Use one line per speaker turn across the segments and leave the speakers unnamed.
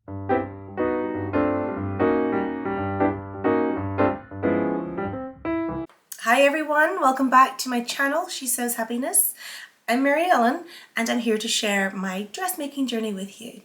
Hi everyone, welcome back to my channel, She Sews Happiness. I'm Mary Ellen and I'm here to share my dressmaking journey with you.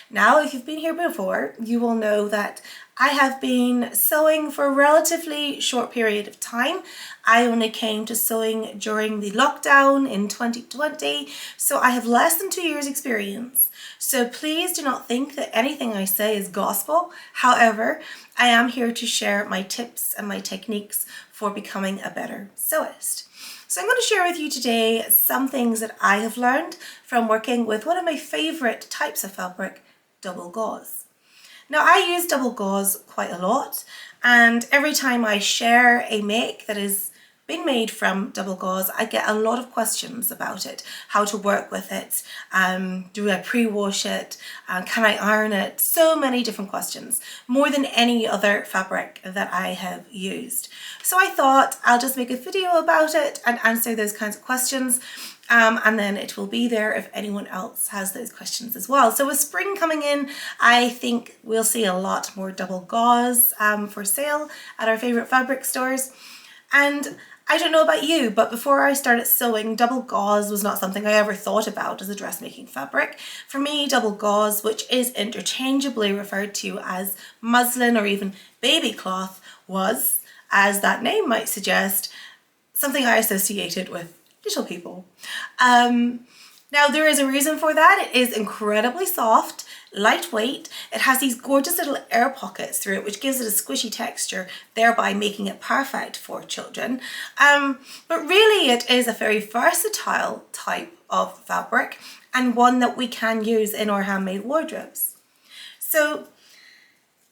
Now, if you've been here before, you will know that I have been sewing for a relatively short period of time. I only came to sewing during the lockdown in 2020, so I have less than 2 years experience. So please do not think that anything I say is gospel. However, I am here to share my tips and my techniques for becoming a better sewist. So I'm going to share with you today some things that I have learned from working with one of my favorite types of fabric, double gauze. Now, I use double gauze quite a lot, and every time I share a make that is being made from double gauze, I get a lot of questions about it, how to work with it, do I pre-wash it, can I iron it, so many different questions, more than any other fabric that I have used. So I thought I'll just make a video about it and answer those kinds of questions. And then it will be there if anyone else has those questions as well. So with spring coming in, I think we'll see a lot more double gauze for sale at our favorite fabric stores. And I don't know about you, but before I started sewing, double gauze was not something I ever thought about as a dressmaking fabric. For me, double gauze, which is interchangeably referred to as muslin or even baby cloth, was, as that name might suggest, something I associated with little people. Now there is a reason for that. It is incredibly soft, lightweight. It has these gorgeous little air pockets through it, which gives it a squishy texture, thereby making it perfect for children. But really it is a very versatile type of fabric and one that we can use in our handmade wardrobes. So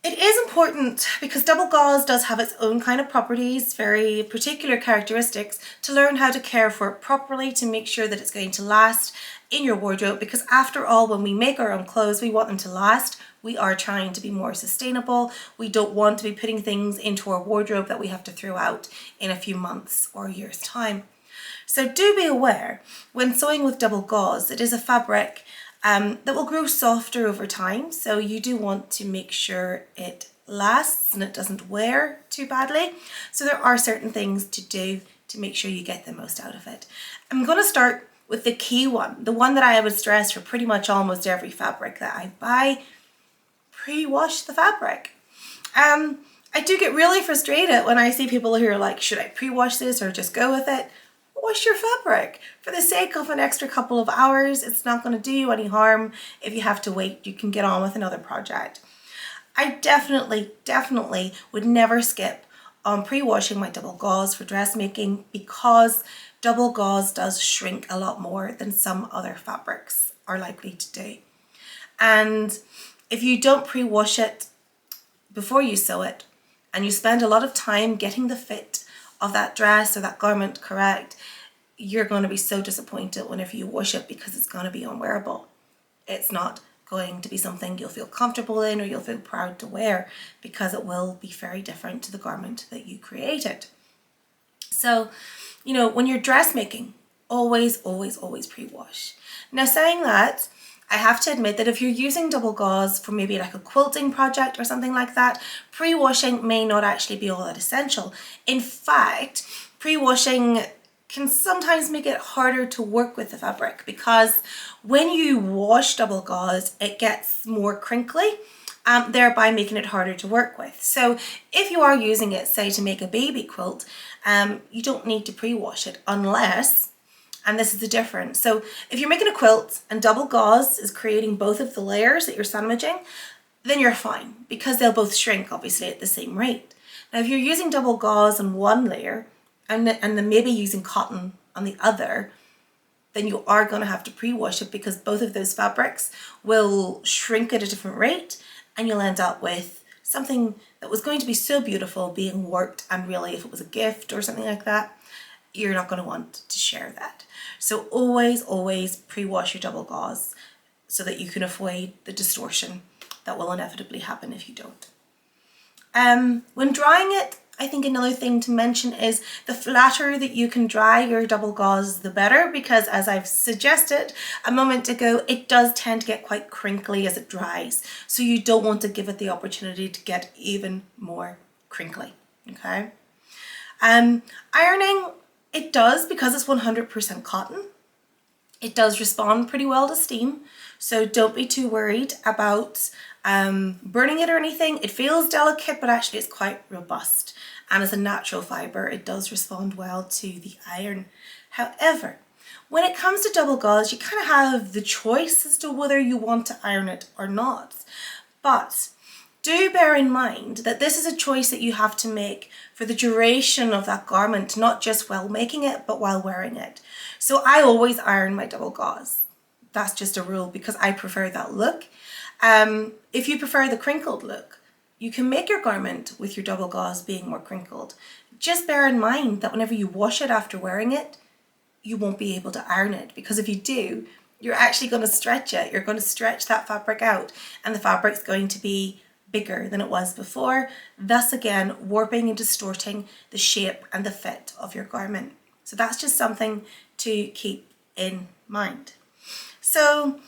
it is important, because double gauze does have its own kind of properties, very particular characteristics, to learn how to care for it properly to make sure that it's going to last in your wardrobe, because after all, when we make our own clothes, we want them to last. We are trying to be more sustainable. We don't want to be putting things into our wardrobe that we have to throw out in a few months or a year's time. So do be aware, when sewing with double gauze, it is a fabric that will grow softer over time, so you do want to make sure it lasts and it doesn't wear too badly. So there are certain things to do to make sure you get the most out of it. I'm going to start with the key one, the one that I would stress for pretty much almost every fabric that I buy: pre-wash the fabric. I do get really frustrated when I see people who are like, should I pre-wash this or just go with it? Wash your fabric. For the sake of an extra couple of hours, it's not going to do you any harm. If you have to wait, you can get on with another project. I definitely would never skip on pre-washing my double gauze for dressmaking, because double gauze does shrink a lot more than some other fabrics are likely to do. And if you don't pre-wash it before you sew it, and you spend a lot of time getting the fit of that dress or that garment correct, you're going to be so disappointed whenever you wash it, because it's going to be unwearable. It's not going to be something you'll feel comfortable in or you'll feel proud to wear, because it will be very different to the garment that you created. So, you know, when you're dressmaking, always pre-wash. Now, saying that, I have to admit that if you're using double gauze for maybe like a quilting project or something like that, pre-washing may not actually be all that essential. In fact, pre-washing can sometimes make it harder to work with the fabric, because when you wash double gauze, it gets more crinkly, thereby making it harder to work with. So if you are using it, say, to make a baby quilt, you don't need to pre-wash it unless, and this is the difference. So if you're making a quilt and double gauze is creating both of the layers that you're sandwiching, then you're fine, because they'll both shrink obviously at the same rate. Now, if you're using double gauze on one layer and then maybe using cotton on the other, then you are going to have to pre-wash it, because both of those fabrics will shrink at a different rate, and you'll end up with something that was going to be so beautiful being worked, and really, if it was a gift or something like that, you're not going to want to share that. So always pre-wash your double gauze, so that you can avoid the distortion that will inevitably happen if you don't. When drying it, I think another thing to mention is the flatter that you can dry your double gauze, the better, because as I've suggested a moment ago, it does tend to get quite crinkly as it dries. So you don't want to give it the opportunity to get even more crinkly, okay? Ironing, it does, because it's 100% cotton, it does respond pretty well to steam. So don't be too worried about burning it or anything. It feels delicate, but actually it's quite robust. And as a natural fibre, it does respond well to the iron. However, when it comes to double gauze, you kind of have the choice as to whether you want to iron it or not. But do bear in mind that this is a choice that you have to make for the duration of that garment, not just while making it, but while wearing it. So I always iron my double gauze. That's just a rule because I prefer that look. If you prefer the crinkled look, you can make your garment with your double gauze being more crinkled. Just bear in mind that whenever you wash it after wearing it, you won't be able to iron it, because if you do, you're actually going to stretch it. You're going to stretch that fabric out, and the fabric's going to be bigger than it was before, thus again warping and distorting the shape and the fit of your garment. So that's just something to keep in mind. So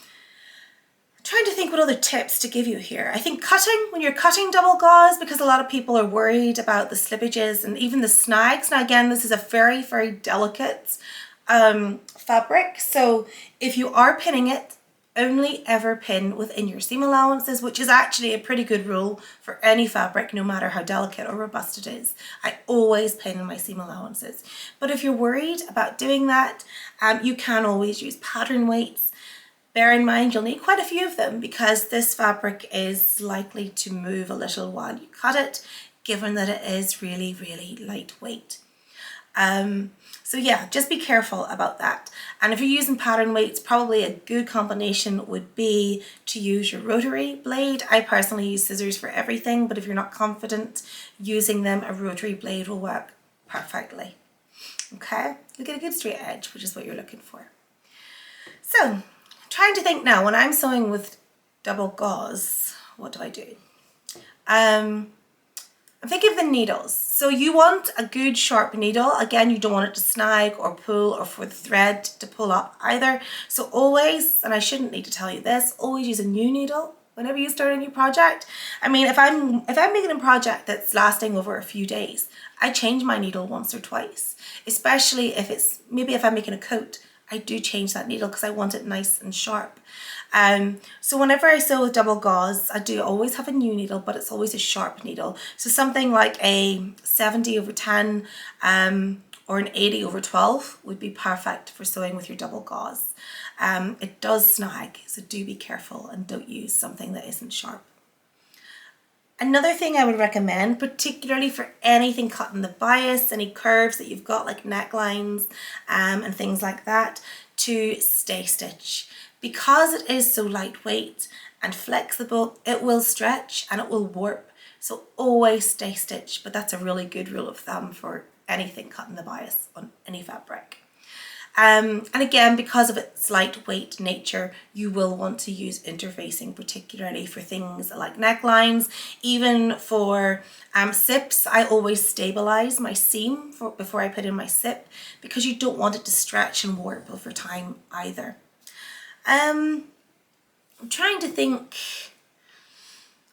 trying to think what other tips to give you here. I think cutting, when you're cutting double gauze, because a lot of people are worried about the slippages and even the snags. Now again, this is a very, very delicate fabric. So if you are pinning it, only ever pin within your seam allowances, which is actually a pretty good rule for any fabric, no matter how delicate or robust it is. I always pin in my seam allowances. But if you're worried about doing that, you can always use pattern weights. Bear in mind you'll need quite a few of them because this fabric is likely to move a little while you cut it, given that it is really, really lightweight. So yeah, just be careful about that. And if you're using pattern weights, probably a good combination would be to use your rotary blade. I personally use scissors for everything, but if you're not confident using them, a rotary blade will work perfectly. Okay, you get a good straight edge, which is what you're looking for. So, trying to think now, when I'm sewing with double gauze, what do I do? I'm thinking of the needles. So you want a good sharp needle. Again, you don't want it to snag or pull or for the thread to pull up either. So always, and I shouldn't need to tell you this, always use a new needle whenever you start a new project. I mean, if I'm making a project that's lasting over a few days, I change my needle once or twice, especially if it's, maybe if I'm making a coat, I do change that needle because I want it nice and sharp. So whenever I sew with double gauze, I do always have a new needle, but it's always a sharp needle. So something like a 70/10 or an 80/12 would be perfect for sewing with your double gauze. It does snag, so do be careful and don't use something that isn't sharp. Another thing I would recommend, particularly for anything cut in the bias, any curves that you've got like necklines and things like that, to stay stitch. Because it is so lightweight and flexible, it will stretch and it will warp. So always stay stitch, but that's a really good rule of thumb for anything cut in the bias on any fabric. And again, because of its lightweight nature, you will want to use interfacing, particularly for things like necklines. Even for sips, I always stabilize my seam before I put in my sip, because you don't want it to stretch and warp over time either. I'm trying to think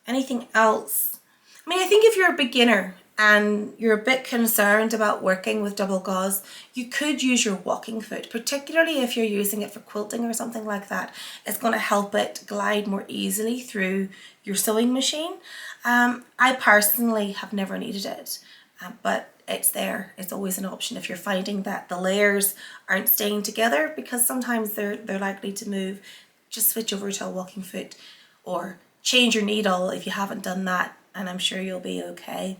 anything else. I mean, I think if you're a beginner and you're a bit concerned about working with double gauze, you could use your walking foot, particularly if you're using it for quilting or something like that. It's going to help it glide more easily through your sewing machine. I personally have never needed it, but it's there. It's always an option if you're finding that the layers aren't staying together, because sometimes they're likely to move. Just switch over to a walking foot or change your needle if you haven't done that, and I'm sure you'll be okay.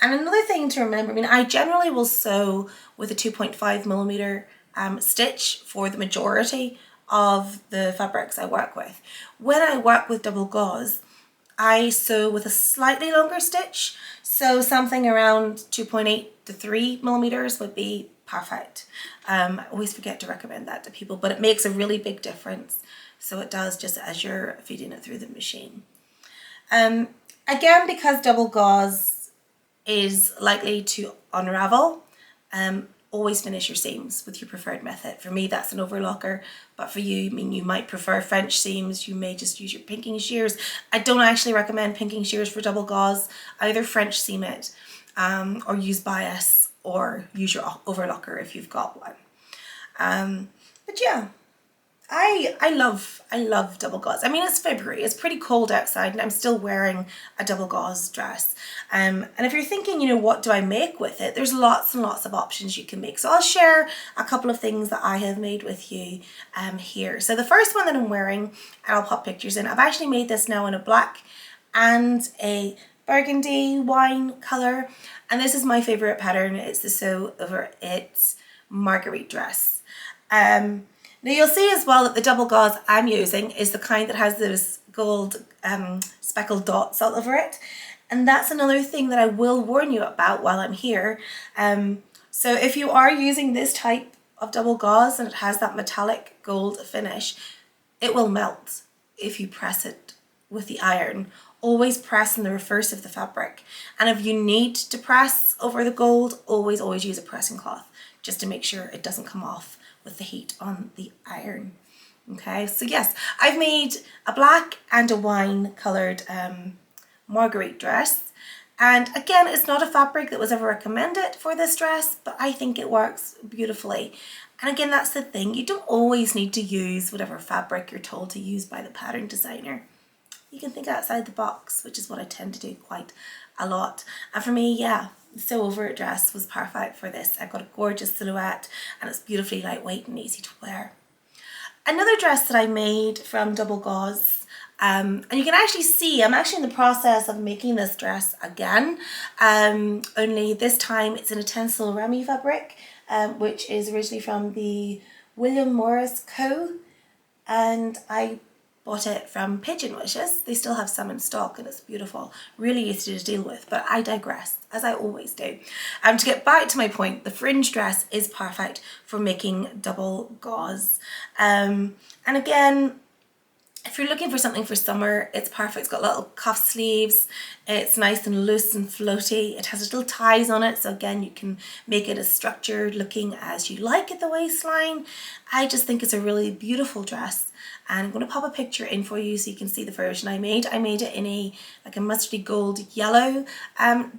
And another thing to remember, I mean, I generally will sew with a 2.5mm stitch for the majority of the fabrics I work with. When I work with double gauze, I sew with a slightly longer stitch, so something around 2.8 to 3mm would be perfect. I always forget to recommend that to people, but it makes a really big difference. So it does, just as you're feeding it through the machine. Again, because double gauze is likely to unravel, always finish your seams with your preferred method. For me, that's an overlocker, but for you, I mean, you might prefer French seams. You may just use your pinking shears. I don't actually recommend pinking shears for double gauze. Either French seam it, or use bias, or use your overlocker if you've got one. But yeah, I love double gauze. I mean, it's February, it's pretty cold outside, and I'm still wearing a double gauze dress. And if you're thinking, you know, what do I make with it? There's lots and lots of options you can make. So I'll share a couple of things that I have made with you here. So the first one that I'm wearing, and I'll pop pictures in, I've actually made this now in a black and a burgundy wine color. And this is my favorite pattern. It's the Sew Over It Marguerite dress. Now you'll see as well that the double gauze I'm using is the kind that has those gold speckled dots all over it. And that's another thing that I will warn you about while I'm here. So if you are using this type of double gauze and it has that metallic gold finish, it will melt if you press it with the iron. Always press in the reverse of the fabric. And if you need to press over the gold, always use a pressing cloth just to make sure it doesn't come off with the heat on the iron. Okay, so yes, I've made a black and a wine coloured Marguerite dress. And again, it's not a fabric that was ever recommended for this dress, but I think it works beautifully. And again, that's the thing, you don't always need to use whatever fabric you're told to use by the pattern designer. You can think outside the box, which is what I tend to do quite a lot. And for me, yeah, the Sew Over It dress was perfect for this. I've got a gorgeous silhouette and it's beautifully lightweight and easy to wear. Another dress that I made from double gauze, and you can actually see I'm actually in the process of making this dress again, only this time it's in a Tencel Remy fabric, which is originally from the William Morris Co. And I bought it from Pigeon Wishes. They still have some in stock and it's beautiful, really easy to deal with, but I digress, as I always do. To get back to my point, the fringe dress is perfect for making double gauze. And again, if you're looking for something for summer, it's perfect. It's got little cuff sleeves. It's nice and loose and floaty. It has little ties on it. So again, you can make it as structured looking as you like at the waistline. I just think it's a really beautiful dress. And I'm going to pop a picture in for you so you can see the version I made. I made it in a mustardy gold yellow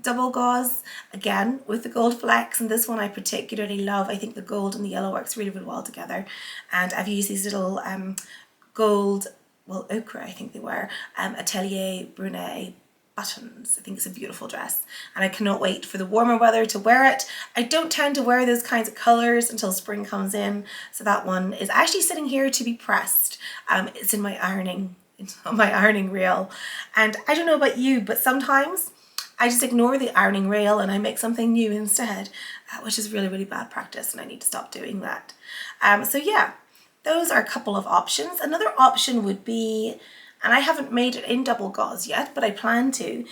double gauze, again with the gold flecks, and this one I particularly love. I think the gold and the yellow works really, really well together. And I've used these little gold, well, ochre I think they were, Atelier Brunet buttons. I think it's a beautiful dress and I cannot wait for the warmer weather to wear it. I don't tend to wear those kinds of colours until spring comes in, so that one is actually sitting here to be pressed. It's in my ironing, on my ironing reel, and I don't know about you, but sometimes I just ignore the ironing rail and I make something new instead, which is really, really bad practice and I need to stop doing that. So yeah, those are a couple of options. Another option would be, and I haven't made it in double gauze yet, but I plan to,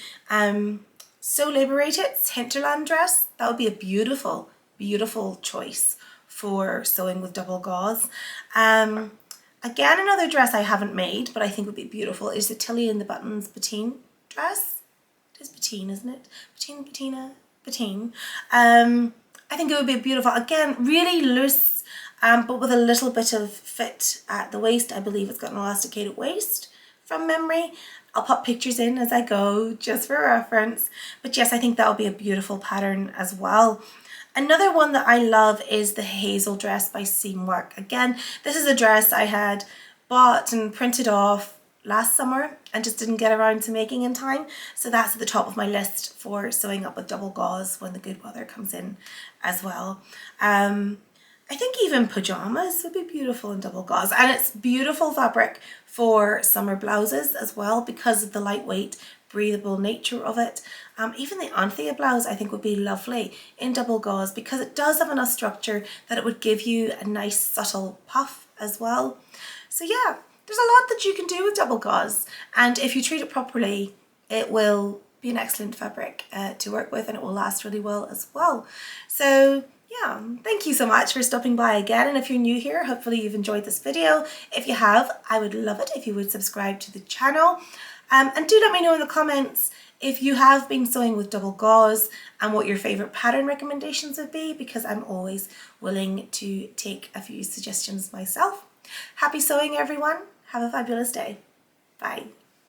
So Liberated's Hinterland dress. That would be a beautiful, beautiful choice for sewing with double gauze. Again, another dress I haven't made, but I think would be beautiful is the Tilly and the Buttons Patine dress. It is Patine, isn't it? Patine. I think it would be beautiful. Again, really loose, but with a little bit of fit at the waist. I believe it's got an elasticated waist from memory. I'll pop pictures in as I go just for reference. But yes, I think that'll be a beautiful pattern as well. Another one that I love is the Hazel dress by Seamwork. Again, this is a dress I had bought and printed off last summer and just didn't get around to making in time. So that's at the top of my list for sewing up with double gauze when the good weather comes in as well. I think even pajamas would be beautiful in double gauze, and it's beautiful fabric for summer blouses as well because of the lightweight, breathable nature of it. Even the Anthea blouse I think would be lovely in double gauze because it does have enough structure that it would give you a nice subtle puff as well. So yeah, there's a lot that you can do with double gauze, and if you treat it properly, it will be an excellent fabric to work with, and it will last really well as well. So yeah, thank you so much for stopping by again, and if you're new here, hopefully you've enjoyed this video. If you have, I would love it if you would subscribe to the channel, and do let me know in the comments if you have been sewing with double gauze and what your favourite pattern recommendations would be, because I'm always willing to take a few suggestions myself. Happy sewing, everyone. Have a fabulous day. Bye.